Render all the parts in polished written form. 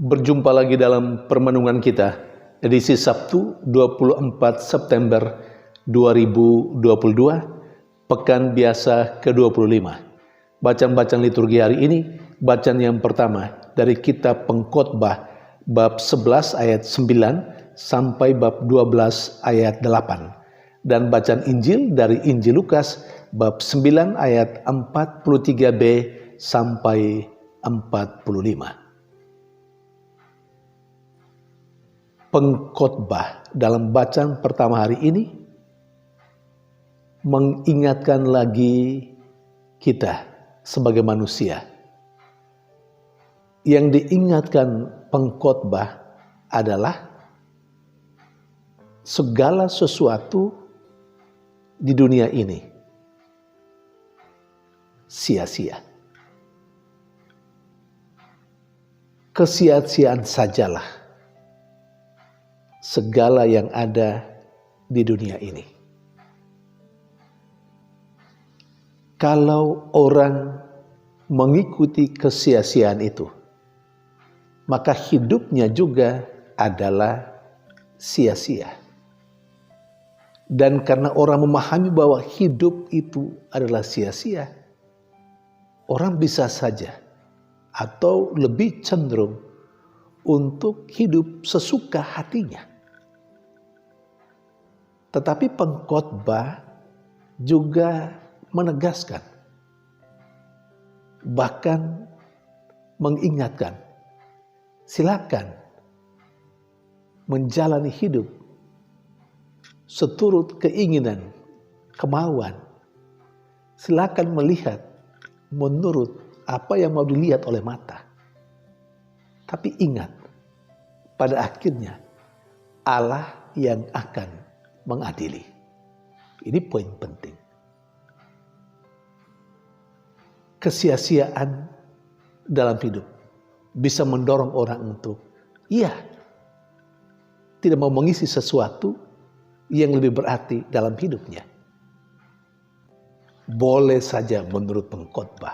Berjumpa lagi dalam permenungan kita, edisi Sabtu 24 September 2022, Pekan Biasa ke-25. Bacaan-bacaan liturgi hari ini, bacaan yang pertama dari kitab Pengkhotbah bab 11 ayat 9 sampai bab 12 ayat 8. Dan bacaan Injil dari Injil Lukas bab 9 ayat 43b sampai 45. Pengkhotbah dalam bacaan pertama hari ini mengingatkan lagi kita sebagai manusia. Yang diingatkan pengkhotbah adalah segala sesuatu di dunia ini sia-sia. Kesia-siaan sajalah segala yang ada di dunia ini. Kalau orang mengikuti kesia-siaan itu, maka hidupnya juga adalah sia-sia. Dan karena orang memahami bahwa hidup itu adalah sia-sia, orang bisa saja atau lebih cenderung untuk hidup sesuka hatinya. Tetapi pengkhotbah juga menegaskan, bahkan mengingatkan, silakan menjalani hidup seturut keinginan, kemauan. Silakan melihat menurut apa yang mau dilihat oleh mata. Tapi ingat, pada akhirnya Allah yang akan mengadili. Ini poin penting. Kesia-siaan dalam hidup bisa mendorong orang untuk tidak mau mengisi sesuatu yang lebih berarti dalam hidupnya. Boleh saja menurut pengkhotbah,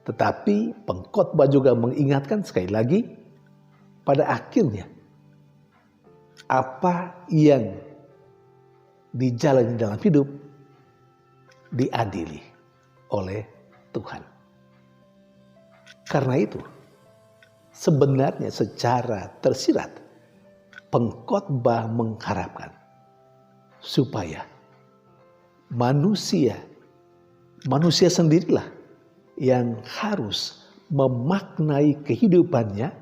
tetapi pengkhotbah juga mengingatkan sekali lagi, pada akhirnya apa yang dijalani dalam hidup diadili oleh Tuhan. Karena itu, sebenarnya secara tersirat pengkhotbah mengharapkan supaya manusia sendirilah yang harus memaknai kehidupannya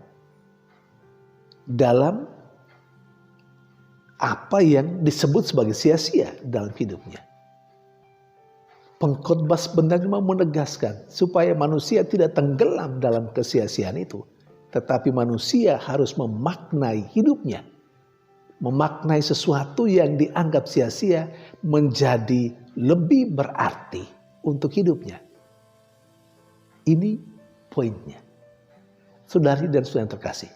dalam apa yang disebut sebagai sia-sia dalam hidupnya. Pengkhotbah sebenarnya mau menegaskan supaya manusia tidak tenggelam dalam kesia-siaan itu, tetapi manusia harus memaknai hidupnya, memaknai sesuatu yang dianggap sia-sia menjadi lebih berarti untuk hidupnya. Ini poinnya. Saudari dan saudara yang terkasih,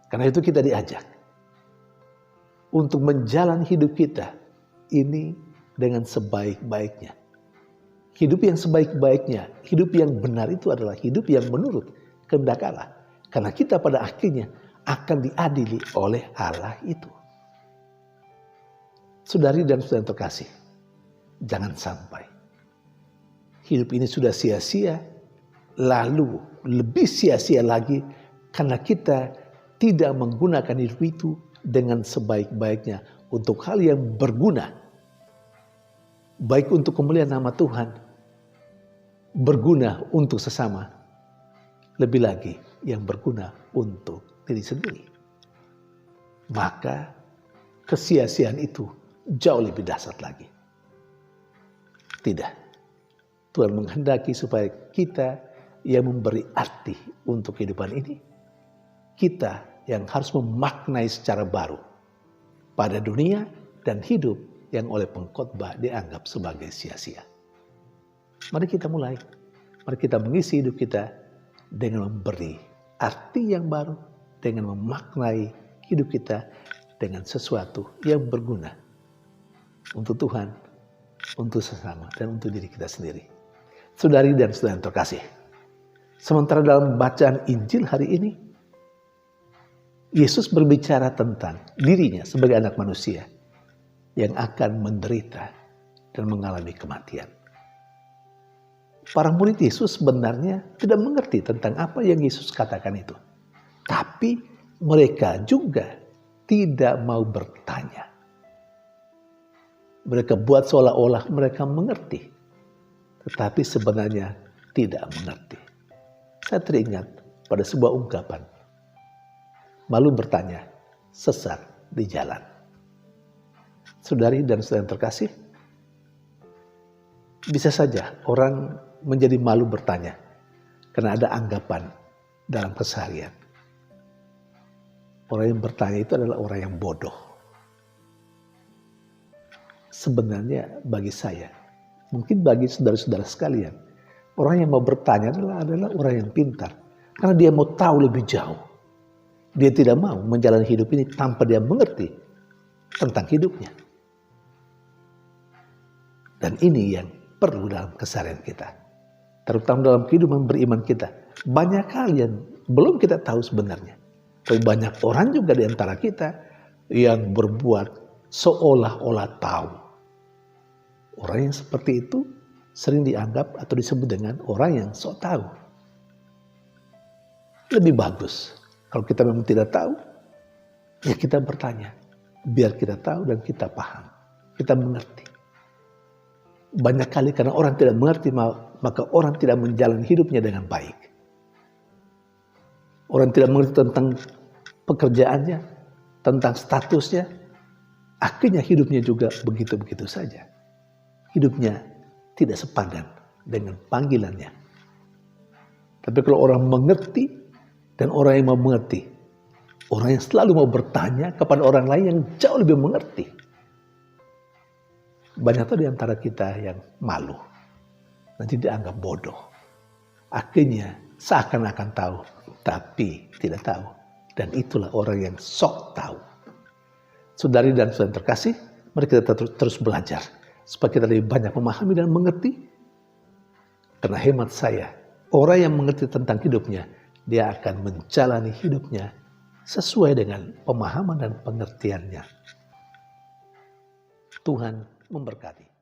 karena itu kita diajak untuk menjalani hidup kita ini dengan sebaik-baiknya. Hidup yang sebaik-baiknya, hidup yang benar itu adalah hidup yang menurut kehendak Allah. Karena kita pada akhirnya akan diadili oleh Allah itu. Saudari dan saudara yang terkasih, jangan sampai hidup ini sudah sia-sia, lalu lebih sia-sia lagi karena kita tidak menggunakan hidup itu dengan sebaik-baiknya untuk hal yang berguna, baik untuk kemuliaan nama Tuhan, berguna untuk sesama, lebih lagi yang berguna untuk diri sendiri. Maka kesia-siaan itu jauh lebih dahsyat lagi. Tidak, Tuhan menghendaki supaya kita yang memberi arti untuk kehidupan ini, kita yang harus memaknai secara baru pada dunia dan hidup yang oleh pengkhotbah dianggap sebagai sia-sia. Mari kita mulai. Mari kita mengisi hidup kita dengan memberi arti yang baru, dengan memaknai hidup kita dengan sesuatu yang berguna untuk Tuhan, untuk sesama, dan untuk diri kita sendiri. Saudari dan saudara yang terkasih, sementara dalam bacaan Injil hari ini, Yesus berbicara tentang dirinya sebagai anak manusia yang akan menderita dan mengalami kematian. Para murid Yesus sebenarnya tidak mengerti tentang apa yang Yesus katakan itu. Tapi mereka juga tidak mau bertanya. Mereka buat seolah-olah mereka mengerti. Tetapi sebenarnya tidak mengerti. Saya teringat pada sebuah ungkapan. Malu bertanya, sesat di jalan. Saudari dan saudara yang terkasih, bisa saja orang menjadi malu bertanya karena ada anggapan dalam keseharian. Orang yang bertanya itu adalah orang yang bodoh. Sebenarnya bagi saya, mungkin bagi saudara-saudara sekalian, orang yang mau bertanya adalah orang yang pintar. Karena dia mau tahu lebih jauh. Dia tidak mau menjalani hidup ini tanpa dia mengerti tentang hidupnya. Dan ini yang perlu dalam keseharian kita. Terutama dalam kehidupan beriman kita. Banyak hal yang belum kita tahu sebenarnya. Tapi banyak orang juga di antara kita yang berbuat seolah-olah tahu. Orang yang seperti itu sering dianggap atau disebut dengan orang yang sok tahu. Lebih bagus kalau kita memang tidak tahu, ya kita bertanya. Biar kita tahu dan kita paham. Kita mengerti. Banyak kali karena orang tidak mengerti, maka orang tidak menjalani hidupnya dengan baik. Orang tidak mengerti tentang pekerjaannya, tentang statusnya. Akhirnya hidupnya juga begitu-begitu saja. Hidupnya tidak sepadan dengan panggilannya. Tapi kalau orang mengerti, dan orang yang mau mengerti, orang yang selalu mau bertanya kepada orang lain yang jauh lebih mengerti. Banyak tuh di antara kita yang malu, nanti dianggap bodoh. Akhirnya seakan-akan tahu, tapi tidak tahu. Dan itulah orang yang sok tahu. Saudari dan saudara terkasih, mari kita terus belajar. Supaya kita lebih banyak memahami dan mengerti. Karena hemat saya, orang yang mengerti tentang hidupnya, dia akan menjalani hidupnya sesuai dengan pemahaman dan pengertiannya. Tuhan memberkati.